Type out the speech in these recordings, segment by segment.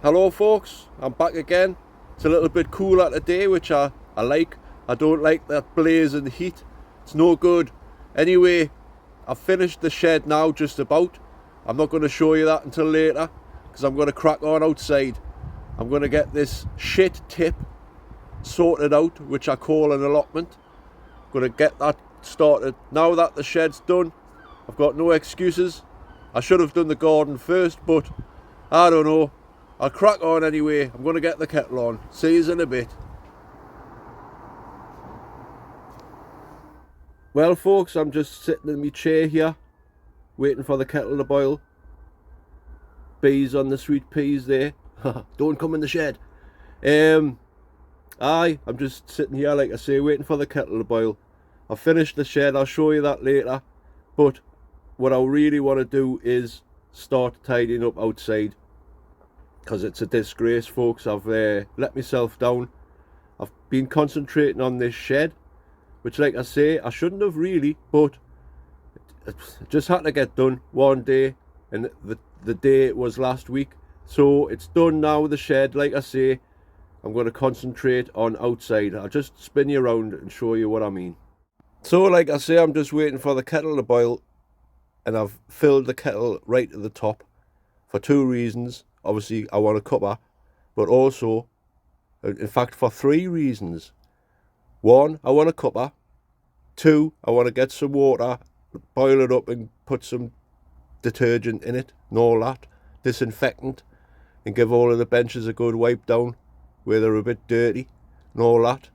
Hello folks, I'm back again. It's a little bit cooler today, which I like. I don't like that blazing heat. It's no good. Anyway, I've finished the shed now, just about. I'm not going to show you that until later, because I'm going to crack on outside. I'm going to get this shit tip sorted out, which I call an allotment. I'm going to get that started. Now that the shed's done, I've got no excuses. I should have done the garden first, but I don't know. I'll crack on anyway. I'm going to get the kettle on. See you in a bit. Well folks, I'm just sitting in my chair here, waiting for the kettle to boil. Bees on the sweet peas there. Don't come in the shed. I'm just sitting here, like I say, waiting for the kettle to boil. I've finished the shed, I'll show you that later. But what I really want to do is start tidying up outside, because it's a disgrace, folks. I've let myself down. I've been concentrating on this shed, which, like I say, I shouldn't have really, but it just had to get done one day, and the day was last week. So it's done now, the shed. Like I say, I'm going to concentrate on outside. I'll just spin you around and show you what I mean. So like I say, I'm just waiting for the kettle to boil, and I've filled the kettle right to the top for two reasons. Obviously, I want a cuppa, but also, in fact, for three reasons. One, I want a cuppa. Two, I want to get some water, boil it up and put some detergent in it and all that, disinfectant, and give all of the benches a good wipe down where they're a bit dirty and all that.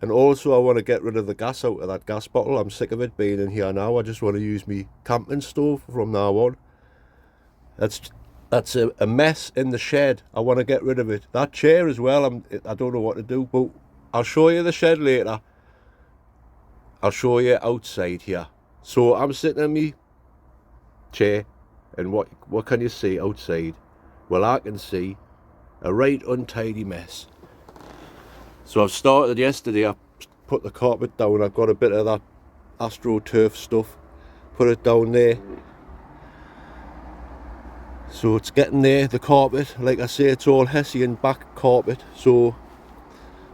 And also, I want to get rid of the gas out of that gas bottle. I'm sick of it being in here now. I just want to use my camping stove from now on. That's a mess in the shed. I want to get rid of it. That chair as well, I don't know what to do, but I'll show you the shed later. I'll show you outside here. So I'm sitting in my chair, and what can you see outside? Well, I can see a right untidy mess. So I've started yesterday. I put the carpet down. I've got a bit of that AstroTurf stuff, put it down there. So it's getting there, the carpet. Like I say, it's all Hessian back carpet. So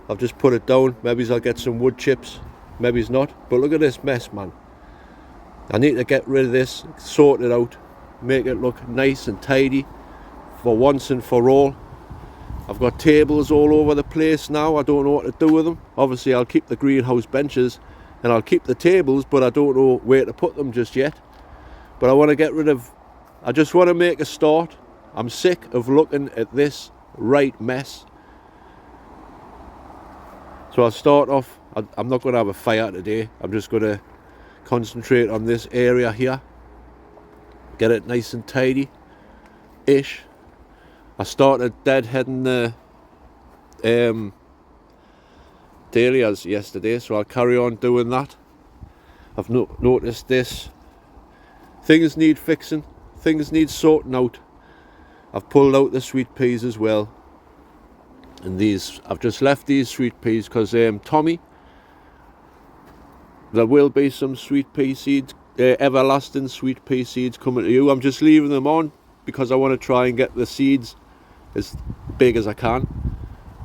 I've just put it down. Maybe I'll get some wood chips, maybe not. But look at this mess, man. I need to get rid of this, sort it out, make it look nice and tidy for once and for all. I've got tables all over the place now. I don't know what to do with them. Obviously, I'll keep the greenhouse benches and I'll keep the tables, but I don't know where to put them just yet. But I want to get rid of, I just want to make a start. I'm sick of looking at this right mess. So I'll start off. I'm not going to have a fire today. I'm just going to concentrate on this area here. Get it nice and tidy-ish. I started deadheading the dahlias yesterday, so I'll carry on doing that. I've noticed this. Things need fixing. Things need sorting out. I've pulled out the sweet peas as well. And these, I've just left these sweet peas because Tommy, there will be some sweet pea seeds, everlasting sweet pea seeds coming to you. I'm just leaving them on because I want to try and get the seeds as big as I can.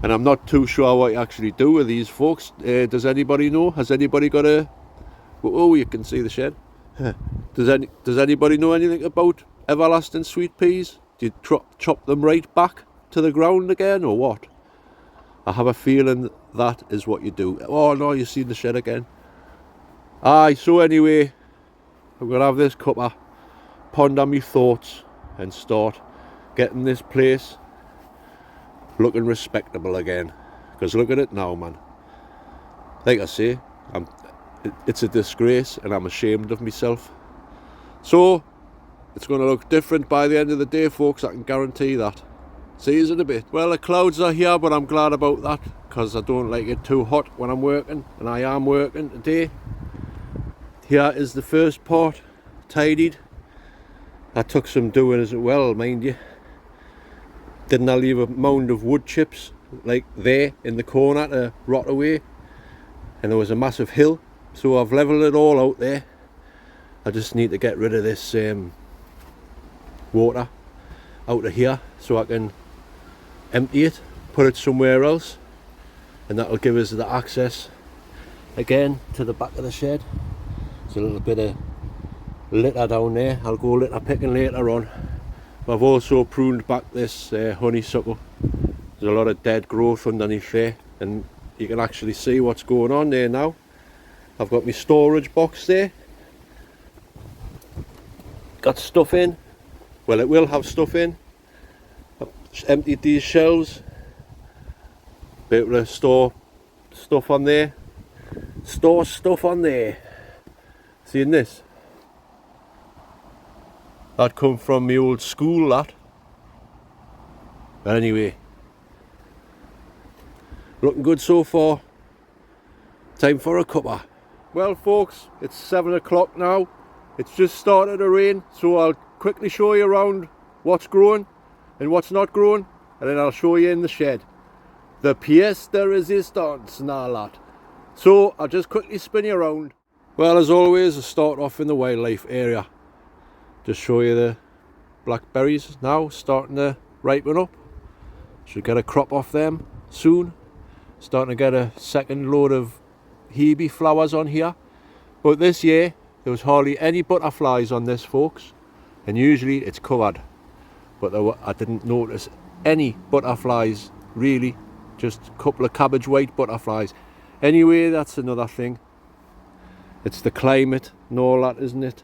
And I'm not too sure what you actually do with these, folks. Does anybody know? Has anybody got a... Oh, you can see the shed. Does anybody know anything about everlasting sweet peas? Do you chop them right back to the ground again, or what? I have a feeling that is what you do. Oh no, you've seen the shed again. Aye, so anyway, I'm going to have this cuppa, ponder my thoughts, and start getting this place looking respectable again. Because look at it now, man. Like I say, it's a disgrace and I'm ashamed of myself. So it's going to look different by the end of the day, folks. I can guarantee that. See you in a bit. Well, the clouds are here, but I'm glad about that, because I don't like it too hot when I'm working, and I am working today. Here is the first part, tidied. That took some doing as well, mind you. Didn't I leave a mound of wood chips like there in the corner to rot away? And there was a massive hill, so I've levelled it all out there. I just need to get rid of this water out of here so I can empty it, put it somewhere else, and that'll give us the access again to the back of the shed. There's a little bit of litter down there. I'll go litter picking later on. I've also pruned back this honeysuckle. There's a lot of dead growth underneath there, and you can actually see what's going on there now. I've got my storage box there, got stuff in. Well, it will have stuff in. I've emptied these shelves, be able to store stuff on there. Store stuff on there. Seeing this? That come from my old school, that. But anyway, looking good so far. Time for a cuppa. Well folks, it's 7 o'clock now. It's just started to rain, so I'll quickly show you around what's growing and what's not growing, and then I'll show you in the shed the pièce de résistance and all that. So I'll just quickly spin you around. Well, as always, I'll start off in the wildlife area. Just show you the blackberries now starting to ripen up. Should get a crop off them soon. Starting to get a second load of hebe flowers on here. But this year there was hardly any butterflies on this, folks, and usually it's covered. But I didn't notice any butterflies really, just a couple of cabbage white butterflies. Anyway, that's another thing. It's the climate and all that, isn't it?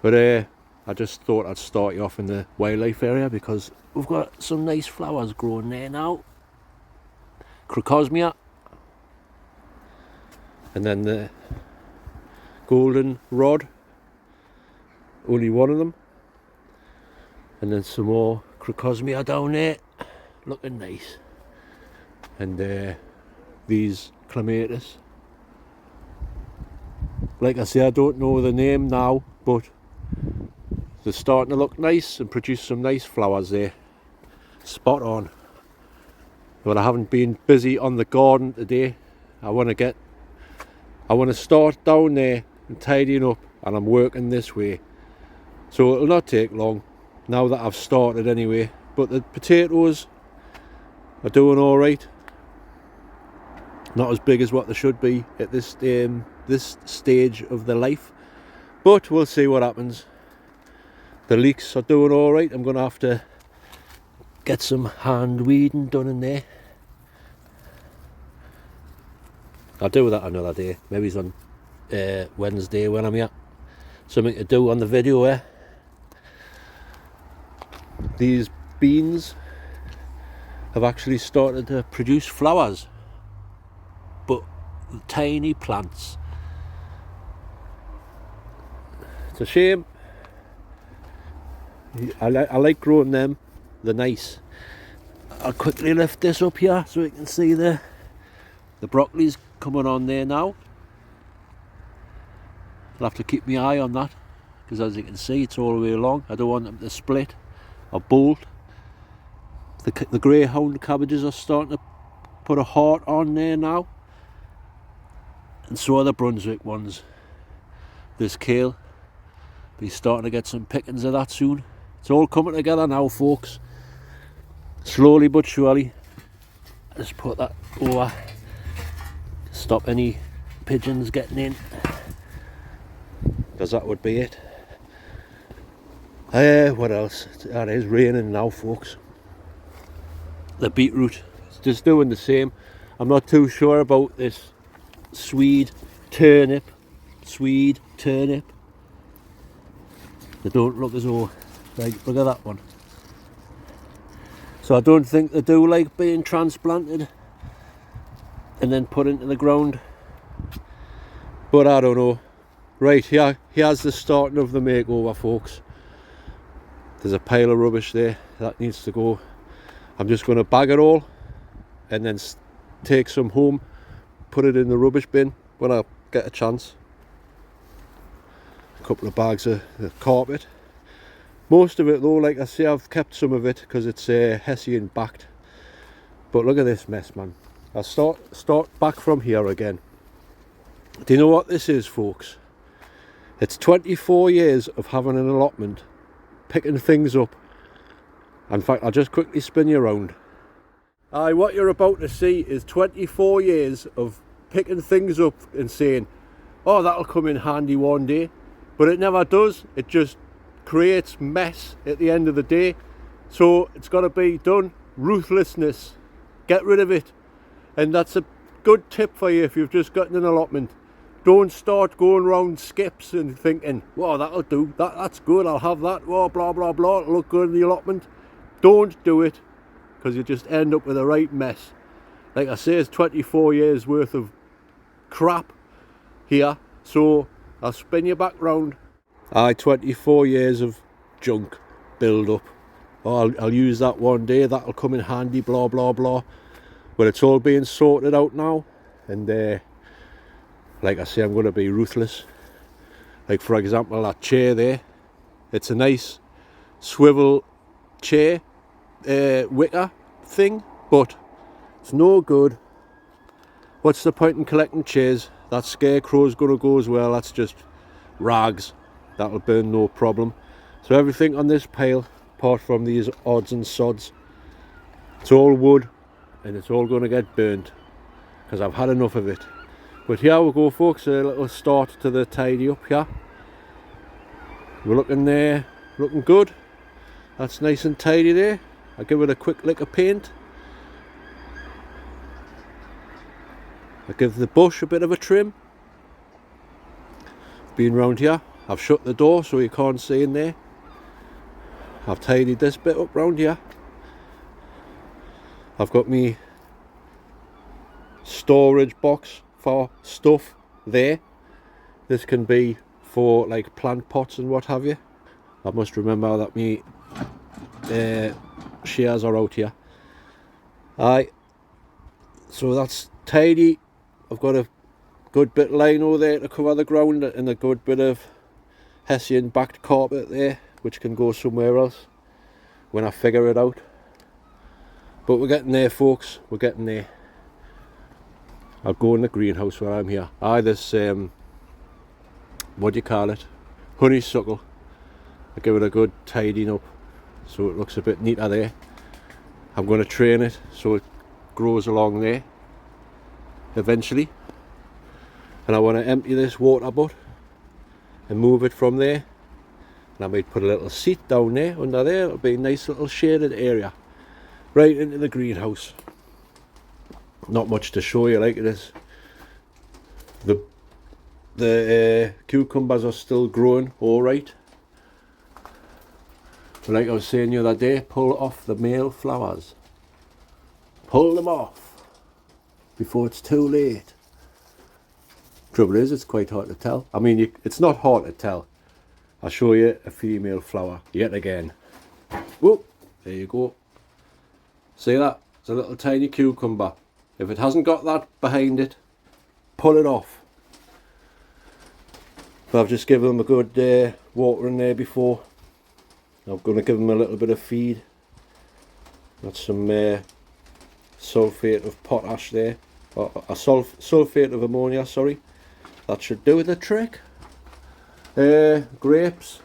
But I just thought I'd start you off in the wildlife area because we've got some nice flowers growing there now. Crocosmia. And then the golden rod. Only one of them. And then some more crocosmia down there. Looking nice. And these clematis. Like I say, I don't know the name now, but they're starting to look nice and produce some nice flowers there. Spot on. But I haven't been busy on the garden today. I want to start down there and tidying up, and I'm working this way. So it'll not take long now that I've started anyway. But the potatoes are doing alright. Not as big as what they should be at this stage of their life. But we'll see what happens. The leeks are doing alright. I'm going to have to get some hand weeding done in there. I'll do that another day. Maybe it's on Wednesday when I'm here. Something to do on the video, eh? These beans have actually started to produce flowers. But tiny plants. It's a shame. I like growing them. They're nice. I'll quickly lift this up here so you can see the broccoli's coming on there now. I'll have to keep my eye on that because, as you can see, it's all the way along. I don't want them to split or bolt. The greyhound cabbages are starting to put a heart on there now, and so are the Brunswick ones. This kale, be starting to get some pickings of that soon. It's all coming together now, folks. Slowly but surely. Just put that over. Stop any pigeons getting in. Because that would be it. What else? It is raining now, folks. The beetroot is just doing the same. I'm not too sure about this Swede turnip. They don't look as though, like, look at that one. So I don't think they do like being transplanted and then put into the ground. But I don't know. Right, here's the starting of the makeover, folks. There's a pile of rubbish there that needs to go. I'm just going to bag it all and then take some home, put it in the rubbish bin when I get a chance. A couple of bags of the carpet. Most of it though, like I say, I've kept some of it because it's Hessian backed. But look at this mess, man. I'll start back from here again. Do you know what this is, folks? It's 24 years of having an allotment, picking things up. In fact, I'll just quickly spin you around. Aye, what you're about to see is 24 years of picking things up and saying, oh, that'll come in handy one day, but it never does. It just creates mess at the end of the day. So it's got to be done. Ruthlessness, get rid of it. And that's a good tip for you if you've just gotten an allotment. Don't start going around skips and thinking, whoa, that'll do, that's good, I'll have that, whoa, blah blah blah, it'll look good in the allotment. Don't do it, because you just end up with a right mess. Like I say, it's 24 years worth of crap here, so I'll spin you back round. 24 years of junk build up. Oh, I'll use that one day, that'll come in handy, blah blah blah. But it's all being sorted out now, and like I say, I'm going to be ruthless. Like for example, that chair there, it's a nice swivel chair wicker thing, but it's no good. What's the point in collecting chairs? That scarecrow's going to go as well. That's just rags. That'll burn no problem. So everything on this pile, apart from these odds and sods, it's all wood, and it's all going to get burnt because I've had enough of it. But here we go, folks, a little start to the tidy up here. We're looking there, looking good. That's nice and tidy there. I'll give it a quick lick of paint. I'll give the bush a bit of a trim. Been round here, I've shut the door so you can't see in there. I've tidied this bit up round here. I've got me storage box for stuff there. This can be for like plant pots and what have you. I must remember that me shears are out here. Aye, so that's tidy. I've got a good bit of lino there to cover the ground, and a good bit of Hessian backed carpet there, which can go somewhere else when I figure it out. But we're getting there, folks, we're getting there. I'll go in the greenhouse while I'm here. This what do you call it, honeysuckle. I'll give it a good tidying up so it looks a bit neater there. I'm going to train it so it grows along there eventually, and I want to empty this water butt and move it from there, and I might put a little seat down there under there. It'll be a nice little shaded area right into the greenhouse. Not much to show you like it is. The cucumbers are still growing all right. But like I was saying the other day, pull off the male flowers. Pull them off before it's too late. Trouble is, it's quite hard to tell. I mean, it's not hard to tell. I'll show you a female flower yet again. Whoop, there you go. See that? It's a little tiny cucumber. If it hasn't got that behind it, pull it off. But I've just given them a good water in there before. I'm going to give them a little bit of feed. That's some sulphate of potash there. Or a sulphate of ammonia, sorry. That should do the trick. Grapes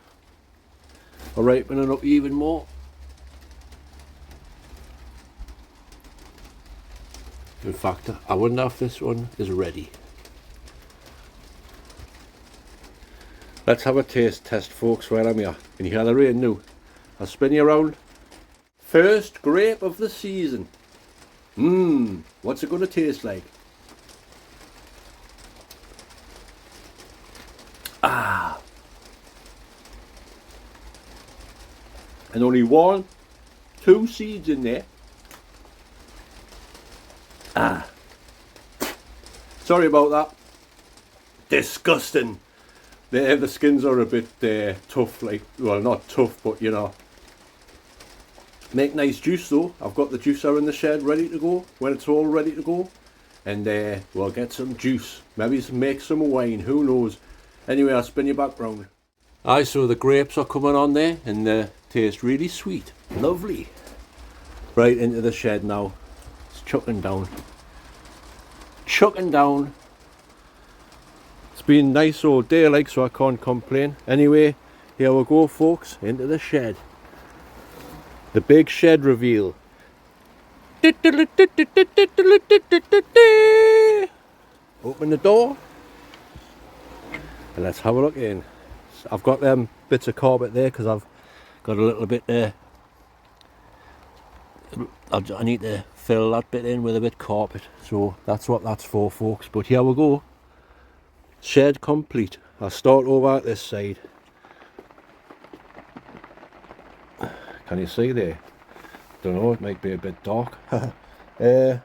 are ripening up even more. In fact, I wonder if this one is ready. Let's have a taste test, folks, while I'm here. Can you hear the rain now? I'll spin you around. First grape of the season. What's it going to taste like? And only 1, 2 seeds in there. Sorry about that. Disgusting. The skins are a bit tough, like, well, not tough, but you know. Make nice juice though. I've got the juicer in the shed ready to go when it's all ready to go. And we'll get some juice. Maybe make some wine, who knows. Anyway, I'll spin you back round. So the grapes are coming on there and they taste really sweet. Lovely. Right into the shed now. It's chucking down. Chucking down. It's been nice all day, like, so I can't complain. Anyway, here we go, folks, into the shed. The big shed reveal. Open the door and let's have a look in. I've got them bits of carpet there because I've got a little bit there. I need to fill that bit in with a bit of carpet, so that's what that's for, folks. But here we go, shed complete. I'll start over at this side. Can you see there? Don't know, it might be a bit dark. That'll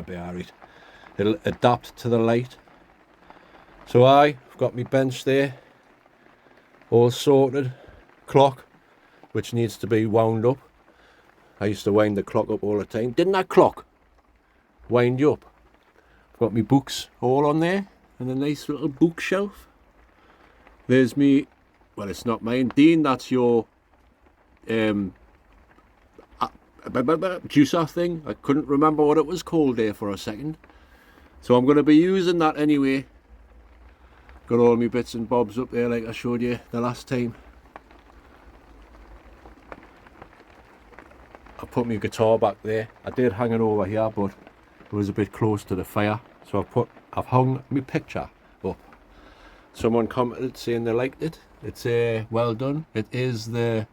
be alright. It'll adapt to the light. So I've got my bench there, all sorted. Clock, which needs to be wound up. I used to wind the clock up all the time. Didn't that clock wind you up? I've got my books all on there and a nice little bookshelf. There's me, well, it's not mine. Dean, that's your juicer thing. I couldn't remember what it was called there for a second. So I'm going to be using that anyway. Got all my bits and bobs up there like I showed you the last time. I put my guitar back there. I did hang it over here, but it was a bit close to the fire, so I've hung my picture up. Someone commented saying they liked it. It's well done. It is the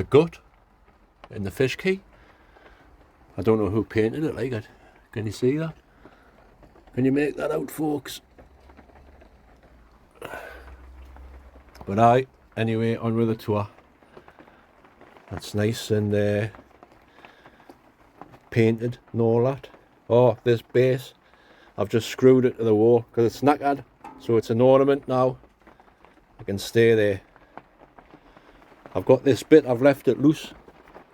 gut in the fish key. I don't know who painted it like it. Can you see that? Can you make that out, folks? But anyway, on with the tour. That's nice and painted and all that. Oh, this base, I've just screwed it to the wall because it's knackered, so it's an ornament now. I can stay there. I've got this bit, I've left it loose.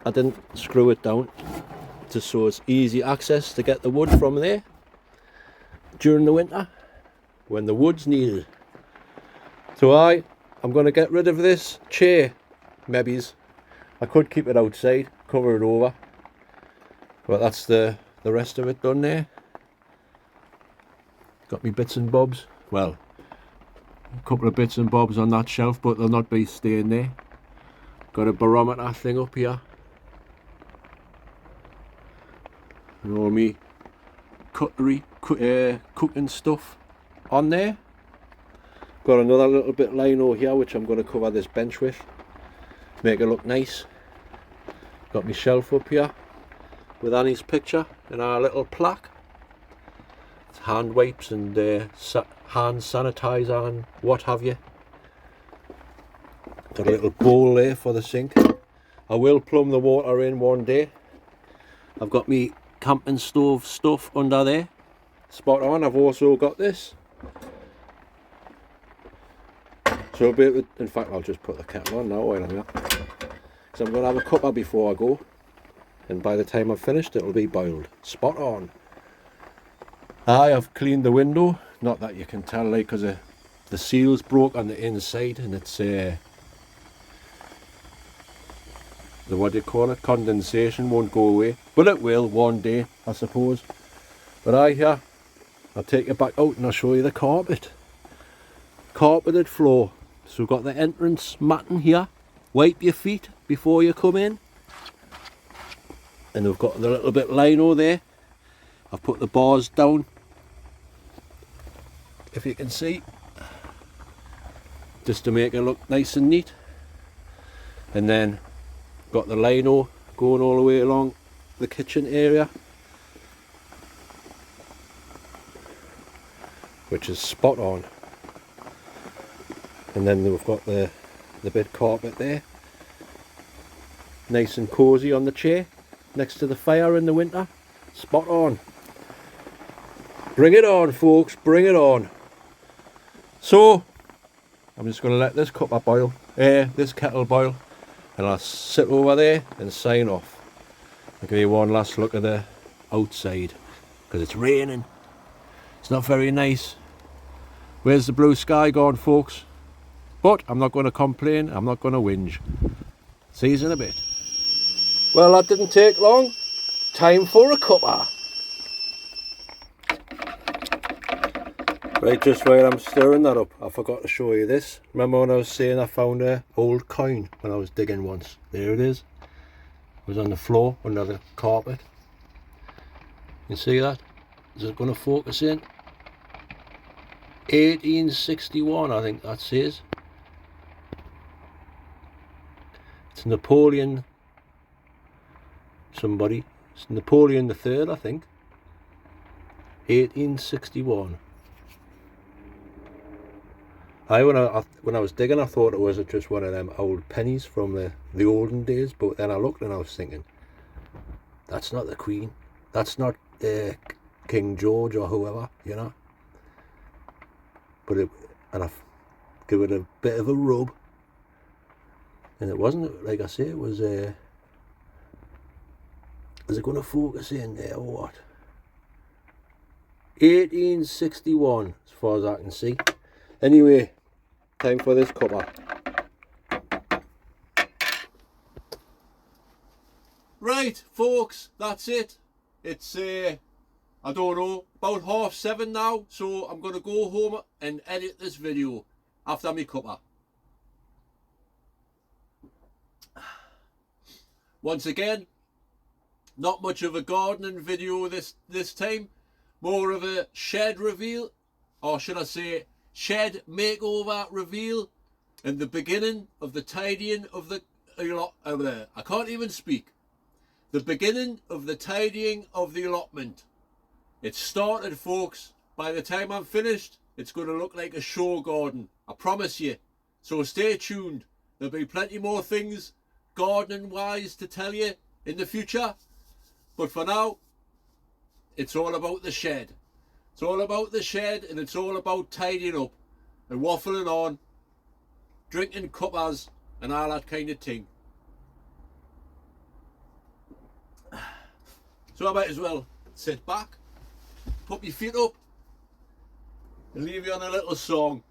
I didn't screw it down just so it's easy access to get the wood from there during the winter when the wood's needed. So I'm going to get rid of this chair, maybe. I could keep it outside, cover it over, but that's the rest of it done there. Got me bits and bobs, well, a couple of bits and bobs on that shelf, but they'll not be staying there. Got a barometer thing up here, and all me cutlery, cooking stuff on there. Got another little bit lino here which I'm going to cover this bench with, make it look nice. Got my shelf up here with Annie's picture and our little plaque. It's hand wipes and hand sanitizer and what have you. Got a little bowl there for the sink. I will plumb the water in one day. I've got me camping stove stuff under there. Spot on. I've also got this. So in fact I'll just put the kettle on now while I'm here. So I'm going to have a cuppa before I go, and by the time I've finished it'll be boiled. Spot on. I have cleaned the window, not that you can tell, like, because the seal's broke on the inside and it's the what do you call it, condensation won't go away, but it will one day I suppose. But I'll take it back out and I'll show you the carpeted floor. So we've got the entrance matting here. Wipe your feet before you come in. And we've got the little bit lino there. I've put the bars down, if you can see, just to make it look nice and neat. And then got the lino going all the way along the kitchen area, which is spot on. And then we've got the bit carpet there, nice and cosy on the chair next to the fire in the winter. Spot on. Bring it on, folks, bring it on. So I'm just going to let this cuppa boil, this kettle boil, and I'll sit over there and sign off. I'll give you one last look at the outside because it's raining. It's not very nice. Where's the blue sky gone, folks? But I'm not going to complain, I'm not going to whinge. See you in a bit. Well, that didn't take long. Time for a cuppa. Right, just while I'm stirring that up, I forgot to show you this. Remember when I was saying I found an old coin when I was digging once? There it is. was on the floor under the carpet. You see that? Is it going to focus in? 1861, I think that says. It's Napoleon somebody. It's Napoleon III, I think. 1861. When I was digging, I thought it was just one of them old pennies from the olden days, but then I looked and I was thinking, that's not the Queen. That's not King George or whoever, you know. But I've given it a bit of a rub, and it wasn't, like I say, it was. Is it going to focus in there or what? 1861, as far as I can see. Anyway, time for this cuppa. Right, folks, that's it. It's I don't know, about 7:30 now, so I'm going to go home and edit this video after my cuppa. Once again, not much of a gardening video this time, more of a shed reveal, or should I say shed makeover reveal, and the beginning of the tidying of the, I can't even speak, the beginning of the tidying of the allotment. It started, folks. By the time I'm finished, it's going to look like a show garden, I promise you. So stay tuned. There'll be plenty more things gardening wise to tell you in the future, but for now it's all about the shed. It's all about the shed, and it's all about tidying up and waffling on, drinking cuppas and all that kind of thing. So I might as well sit back, put my feet up and leave you on a little song.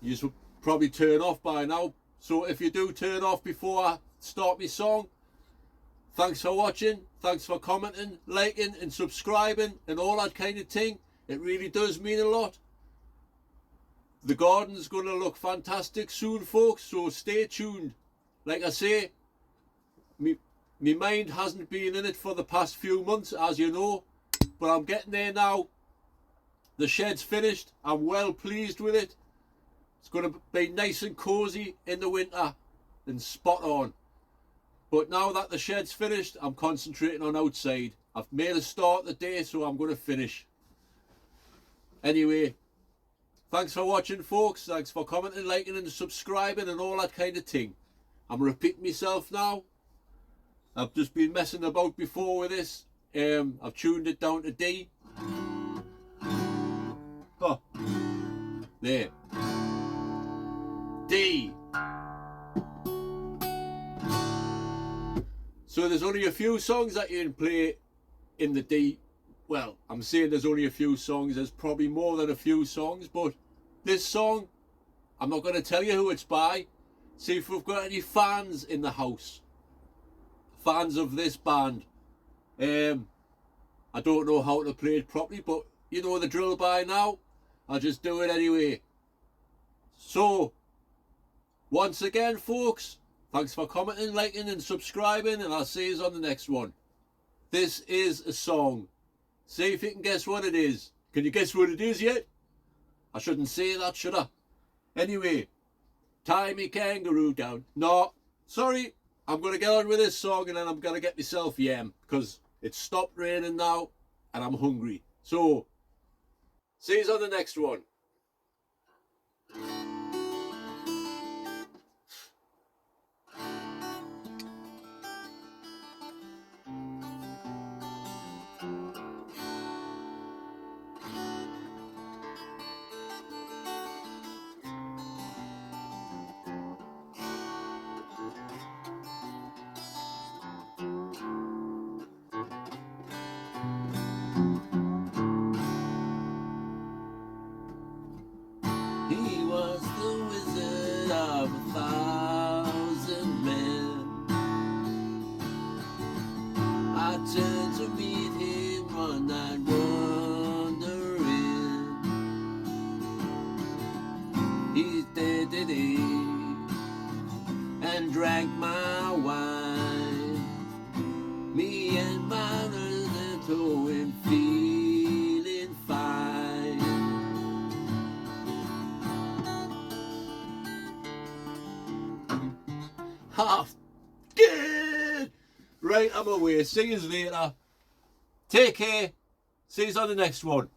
You should probably turn off by now, so if you do turn off before I start my song, thanks for watching, thanks for commenting, liking and subscribing and all that kind of thing. It really does mean a lot. The garden's going to look fantastic soon, folks, so stay tuned. Like I say, my mind hasn't been in it for the past few months, as you know, but I'm getting there now. The shed's finished. I'm well pleased with it. It's going to be nice and cosy in the winter and spot on. But now that the shed's finished, I'm concentrating on outside. I've made a start the day, so I'm going to finish. Anyway, thanks for watching, folks. Thanks for commenting, liking and subscribing and all that kind of thing. I'm repeating myself now. I've just been messing about before with this. I've tuned it down to D. Oh, there. D. So there's only a few songs that you can play in the D. Well, I'm saying there's only a few songs. There's probably more than a few songs, but this song, I'm not going to tell you who it's by. See if we've got any fans in the house. Fans of this band. I don't know how to play it properly, but you know the drill by now. I'll just do it anyway. So, once again, folks, thanks for commenting, liking and subscribing, and I'll see you on the next one. This is a song. See if you can guess what it is. Can you guess what it is yet? I shouldn't say that, should I? Anyway, tie me kangaroo down. No, sorry. I'm going to get on with this song and then I'm going to get myself yam because it's stopped raining now and I'm hungry. So, see you on the next one. He was the wizard of 1,000 men. I turned to meet him one night wondering. He did and drank my wine. half dead. Right, I'm away. See you later. Take care. See you on the next one.